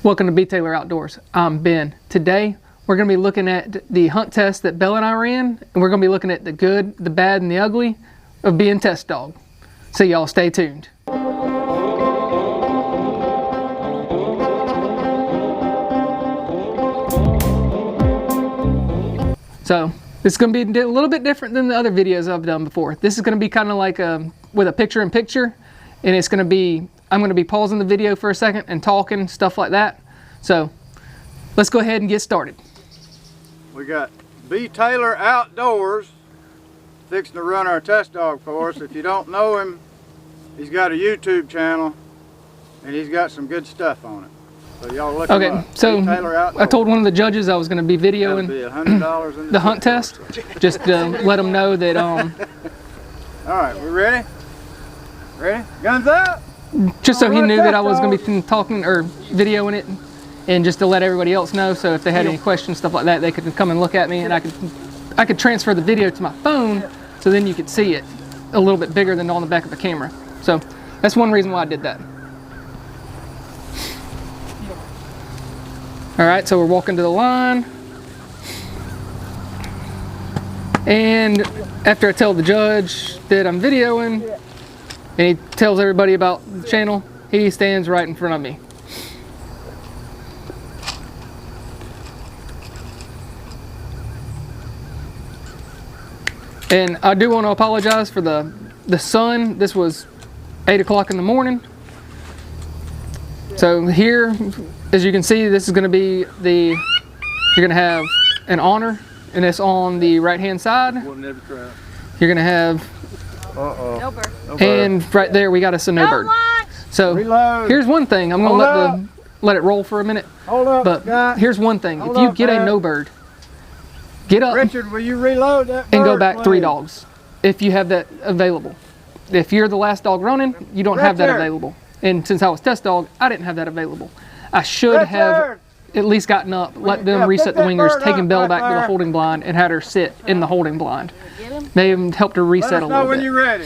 Welcome to B. Taylor Outdoors. I'm Ben. Today we're going to be looking at the hunt test that Belle and I ran, and we're going to be looking at the good, the bad, and the ugly of being test dog. So y'all stay tuned. So this is going to be a little bit different than the other videos I've done before. This is going to be kind of like with a picture-in-picture, and it's going to be, I'm going to be pausing the video for a second and talking, stuff like that. So let's go ahead and get started. We got B. Taylor Outdoors fixing to run our test dog for us. If you don't know him, he's got a YouTube channel and he's got some good stuff on it. So y'all look him up. So I told one of the judges I was going to be videoing the hunt test, just to let them know that. All right, we ready? Ready? Guns out! Just so he knew that I was going to be talking or videoing it, and just to let everybody else know. So if they had any questions, stuff like that, they could come and look at me, and I could transfer the video to my phone, so then you could see it a little bit bigger than on the back of the camera. So that's one reason why I did that. All right, so we're walking to the line, and after I tell the judge that I'm videoing, and he tells everybody about the channel, he stands right in front of me. And I do want to apologize for the sun. This was 8 o'clock in the morning. So here, as you can see, this is going to be you're going to have an honor, and it's on the right hand side. You're going to have, and right there we got us a no bird. So here's one thing, I'm going to let it roll for a minute. Hold up, but here's one thing, if you get a no bird, get up, Richard, will you reload that bird, and go back please? 3 dogs if you have that available. If you're the last dog running, you don't have that available. And since I was test dog, I didn't have that available. I should have at least gotten up, let them reset the wingers, taken Belle back to the holding blind, and had her sit in the holding blind. They even helped her reset a little bit. When you're ready.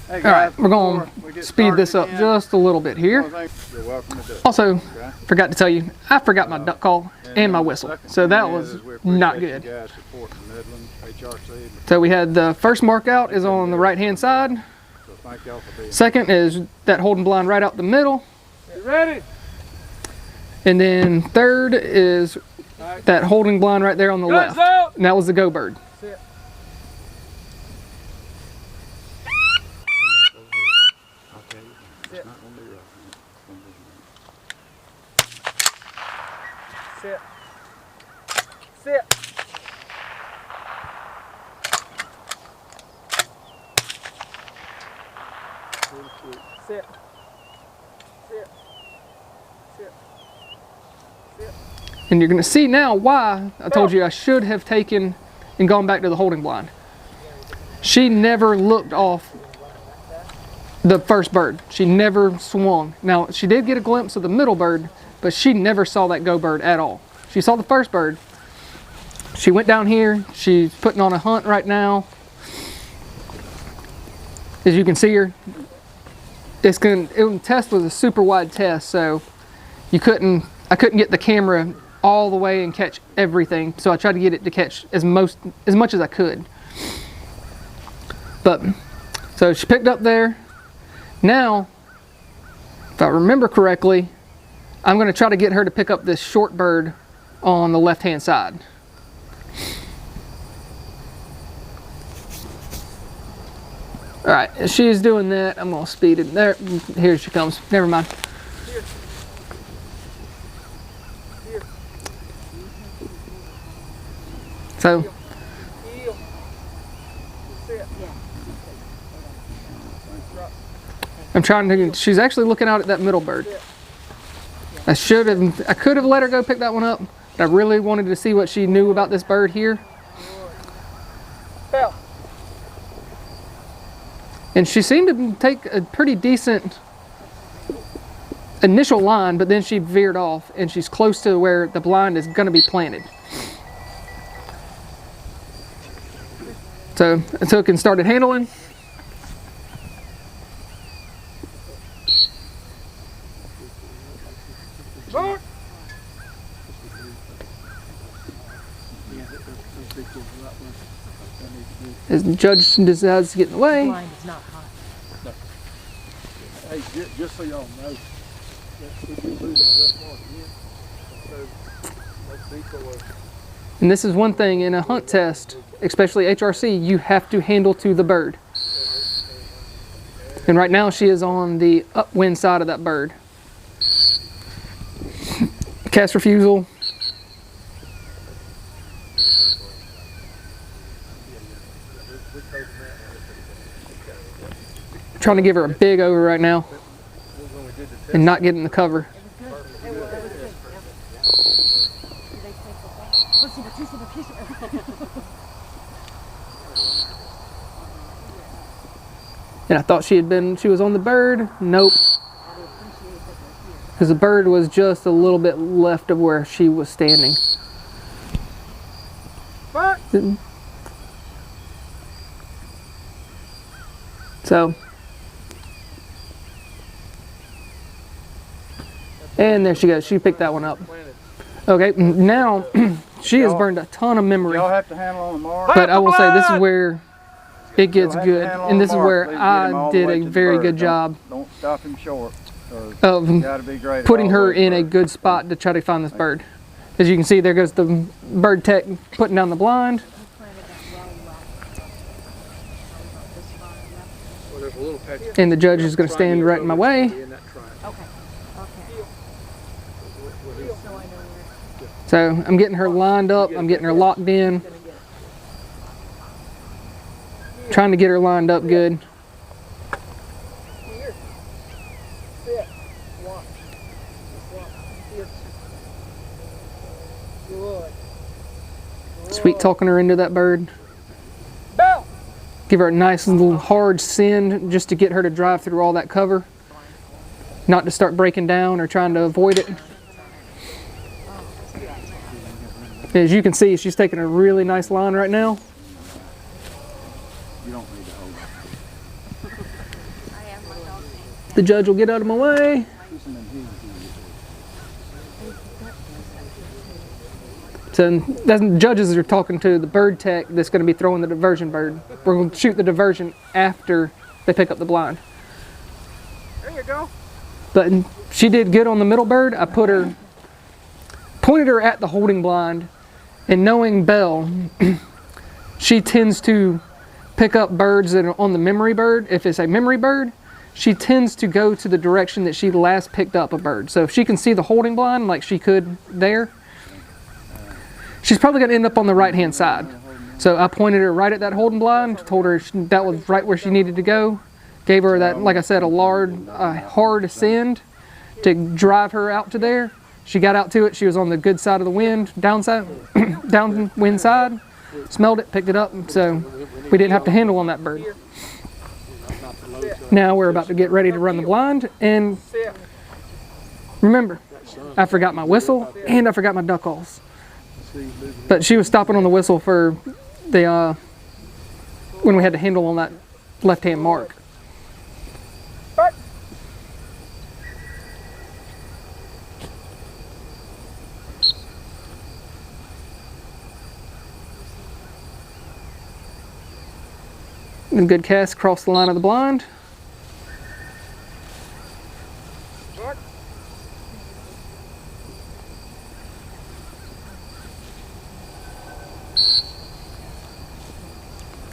Hey guys, all right, we're going to speed this up just a little bit here. You're welcome to do it. Also, forgot to tell you, I forgot my duck call and my whistle, so that was not good. So we had the first mark out is on the right hand side. Second is that holding blind right out the middle. You ready? And then third is that holding blind right there on the left. And that was the go bird. Sit. Sit. Sit. Sit. Sit. Sit. Sit. And you're going to see now why I told you I should have taken and gone back to the holding blind. She never looked off the first bird. She never swung. Now, she did get a glimpse of the middle bird, but she never saw that go bird at all. She saw the first bird. She went down here. She's putting on a hunt right now. As you can see her, the test was a super wide test, so I couldn't get the camera all the way and catch everything. So I tried to get it to catch as much as I could. But so she picked up there. Now, if I remember correctly, I'm going to try to get her to pick up this short bird on the left hand side. All right, as she's doing that, I'm gonna speed it. There, here she comes. Never mind. Here. Here. So, Heel. Sit. I'm trying to. She's actually looking out at that middle bird. I could have let her go pick that one up, but I really wanted to see what she knew about this bird here. Belle. And she seemed to take a pretty decent initial line, but then she veered off, and she's close to where the blind is going to be planted. So I took and started handling. Mark. As the judge decides to get in the way. Blind is not hot. Hey, just so y'all know, if you lose that left mark again, so let's be. And this is one thing in a hunt test, especially HRC, you have to handle to the bird. And right now she is on the upwind side of that bird. Cast refusal. Trying to give her a big over right now and not getting the cover. And I thought she was on the bird. Nope. Because the bird was just a little bit left of where she was standing. So. And there she goes. She picked that one up. Okay, now she has burned a ton of memory. Y'all have to handle on the mark. But I will say this is where it gets good. And this is where I did a very good job Don't stop him short. of Gotta be great putting her in a good spot to try to find this bird. As you can see, there goes the bird tech putting down the blind. And the judge is going to stand right in my way. So I'm getting her lined up, I'm getting her locked in. Trying to get her lined up good. Sweet talking her into that bird. Belle! Give her a nice little hard send just to get her to drive through all that cover. Not to start breaking down or trying to avoid it. As you can see, she's taking a really nice line right now. You don't need to hold it. The judge will get out of my way. So the judges are talking to the bird tech that's going to be throwing the diversion bird. We're going to shoot the diversion after they pick up the blind. There you go. But she did good on the middle bird. I pointed her at the holding blind. And knowing Belle, she tends to pick up birds that are on the memory bird. If it's a memory bird, she tends to go to the direction that she last picked up a bird. So if she can see the holding blind like she could there, she's probably going to end up on the right-hand side. So I pointed her right at that holding blind, told her that was right where she needed to go. Gave her that, like I said, a hard send to drive her out to there. She got out to it. She was on the good side of the wind, downwind side. Smelled it, picked it up, so we didn't have to handle on that bird. Now we're about to get ready to run the blind, and remember, I forgot my whistle and I forgot my duck calls. But she was stopping on the whistle for the when we had to handle on that left-hand mark. And good cast across the line of the blind.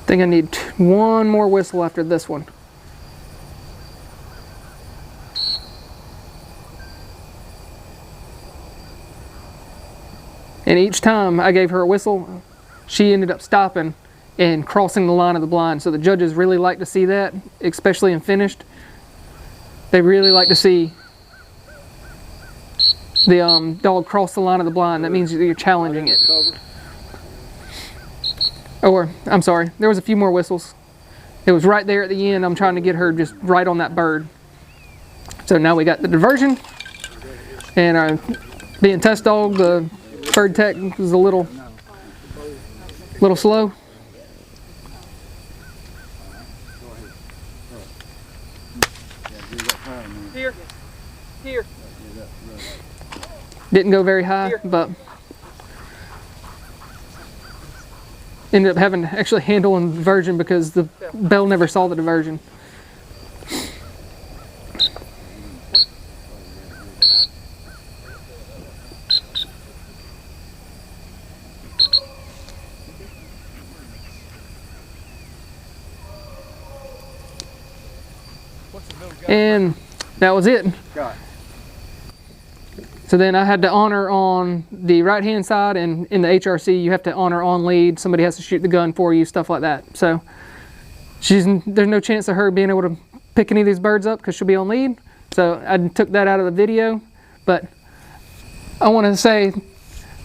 I think I need one more whistle after this one. And each time I gave her a whistle, she ended up stopping and crossing the line of the blind. So the judges really like to see that, especially in finished. They really like to see the dog cross the line of the blind. That means you're challenging it. Or, I'm sorry, there was a few more whistles. It was right there at the end. I'm trying to get her just right on that bird. So now we got the diversion. And our being test dog, the bird tech was a little slow. Here. Didn't go very high, but ended up having to actually handle a diversion because the Belle never saw the diversion. And that was it. Got it. So then I had to honor on the right hand side, and in the HRC you have to honor on lead. Somebody has to shoot the gun for you, stuff like that. So there's no chance of her being able to pick any of these birds up because she'll be on lead. So I took that out of the video. But I want to say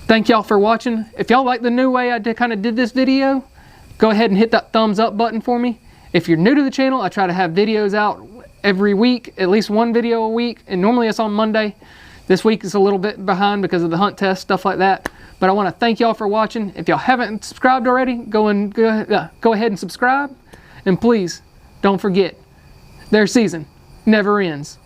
thank y'all for watching. If y'all like the new way I kind of did this video, go ahead and hit that thumbs up button for me. If you're new to the channel, I try to have videos out every week, at least one video a week, and normally it's on Monday. This week is a little bit behind because of the hunt test, stuff like that. But I want to thank y'all for watching. If y'all haven't subscribed already, go ahead and subscribe. And please, don't forget, their season never ends.